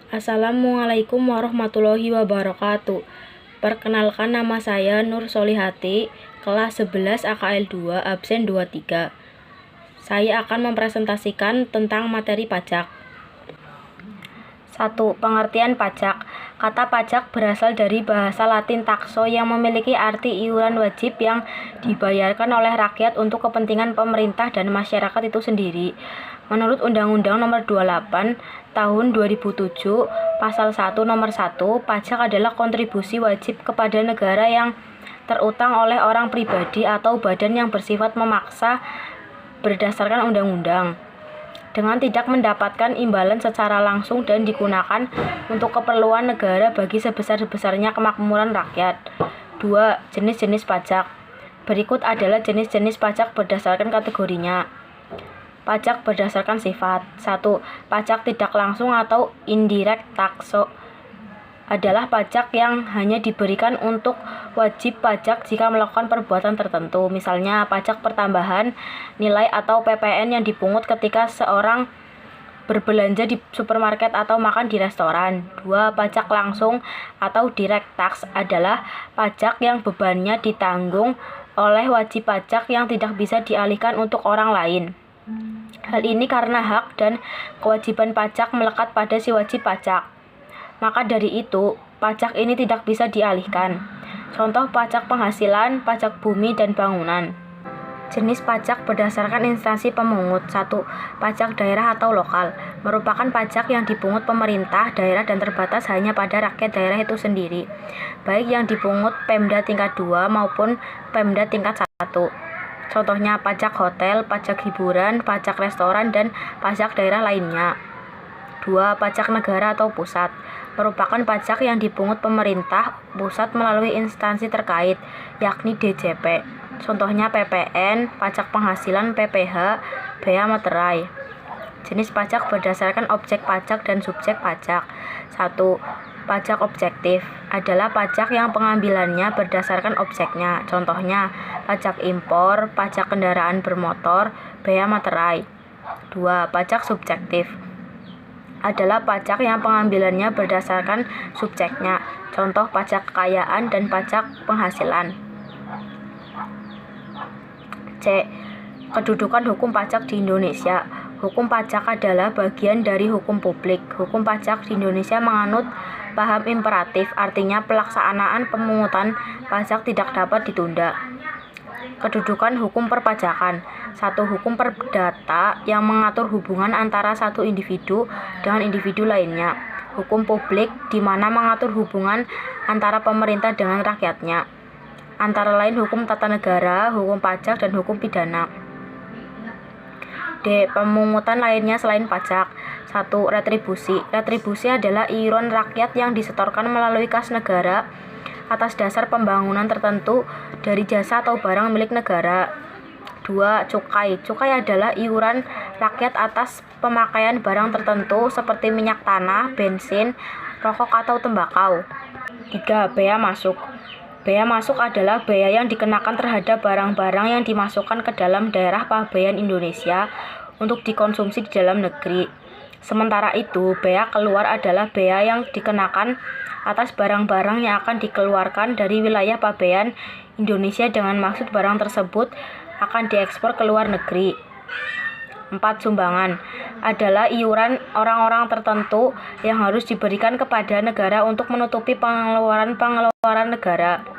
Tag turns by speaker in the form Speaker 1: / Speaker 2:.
Speaker 1: Assalamualaikum warahmatullahi wabarakatuh. Perkenalkan, nama saya Nur Solihati, kelas 11 AKL 2, absen 23. Saya akan mempresentasikan tentang materi pajak. 1. Pengertian pajak. Kata pajak berasal dari bahasa Latin taxo yang memiliki arti iuran wajib yang dibayarkan oleh rakyat untuk kepentingan pemerintah dan masyarakat itu sendiri. Menurut Undang-Undang Nomor 28 Tahun 2007, Pasal 1 Nomor 1, pajak adalah kontribusi wajib kepada negara yang terutang oleh orang pribadi atau badan yang bersifat memaksa berdasarkan undang-undang, dengan tidak mendapatkan imbalan secara langsung dan digunakan untuk keperluan negara bagi sebesar-besarnya kemakmuran rakyat. 2. Jenis-jenis pajak. Berikut adalah jenis-jenis pajak berdasarkan kategorinya. Pajak berdasarkan sifat. 1. Pajak tidak langsung atau indirect tax adalah pajak yang hanya diberikan untuk wajib pajak jika melakukan perbuatan tertentu. Misalnya, pajak pertambahan nilai atau PPN yang dipungut ketika seorang berbelanja di supermarket atau makan di restoran. 2. Pajak langsung atau direct tax adalah pajak yang bebannya ditanggung oleh wajib pajak yang tidak bisa dialihkan untuk orang lain. Hal ini karena hak dan kewajiban pajak melekat pada si wajib pajak. Maka dari itu, pajak ini tidak bisa dialihkan. Contoh pajak penghasilan, pajak bumi, dan bangunan. Jenis pajak berdasarkan instansi pemungut. 1. Pajak daerah atau lokal merupakan pajak yang dipungut pemerintah daerah dan terbatas hanya pada rakyat daerah itu sendiri, baik yang dipungut Pemda tingkat 2 maupun Pemda tingkat 1. Contohnya pajak hotel, pajak hiburan, pajak restoran, dan pajak daerah lainnya. 2. Pajak negara atau pusat merupakan pajak yang dipungut pemerintah pusat melalui instansi terkait, yakni DJP. Contohnya PPN, pajak penghasilan, PPh, bea materai. Jenis pajak berdasarkan objek pajak dan subjek pajak. 1. Pajak objektif adalah pajak yang pengambilannya berdasarkan objeknya. Contohnya pajak impor, pajak kendaraan bermotor, bea materai. 2. Pajak subjektif adalah pajak yang pengambilannya berdasarkan subjeknya. Contoh pajak kekayaan dan pajak penghasilan. C. Kedudukan hukum pajak di Indonesia. Hukum pajak adalah bagian dari hukum publik. Hukum pajak di Indonesia menganut paham imperatif, artinya pelaksanaan pemungutan pajak tidak dapat ditunda. Kedudukan hukum perpajakan. 1. Hukum perdata yang mengatur hubungan antara satu individu dengan individu lainnya. Hukum publik di mana mengatur hubungan antara pemerintah dengan rakyatnya. Antara lain hukum tata negara, hukum pajak, dan hukum pidana. D. Pemungutan lainnya selain pajak. 1. Retribusi. Retribusi adalah iuran rakyat yang disetorkan melalui kas negara atas dasar pembangunan tertentu dari jasa atau barang milik negara. 2. Cukai. Cukai adalah iuran rakyat atas pemakaian barang tertentu seperti minyak tanah, bensin, rokok, atau tembakau. 3. Bea masuk. Bea masuk adalah bea yang dikenakan terhadap barang-barang yang dimasukkan ke dalam daerah pabean Indonesia untuk dikonsumsi di dalam negeri. Sementara itu, bea keluar adalah bea yang dikenakan atas barang-barang yang akan dikeluarkan dari wilayah pabean Indonesia dengan maksud barang tersebut akan diekspor ke luar negeri. 4. Sumbangan adalah iuran orang-orang tertentu yang harus diberikan kepada negara untuk menutupi pengeluaran negara.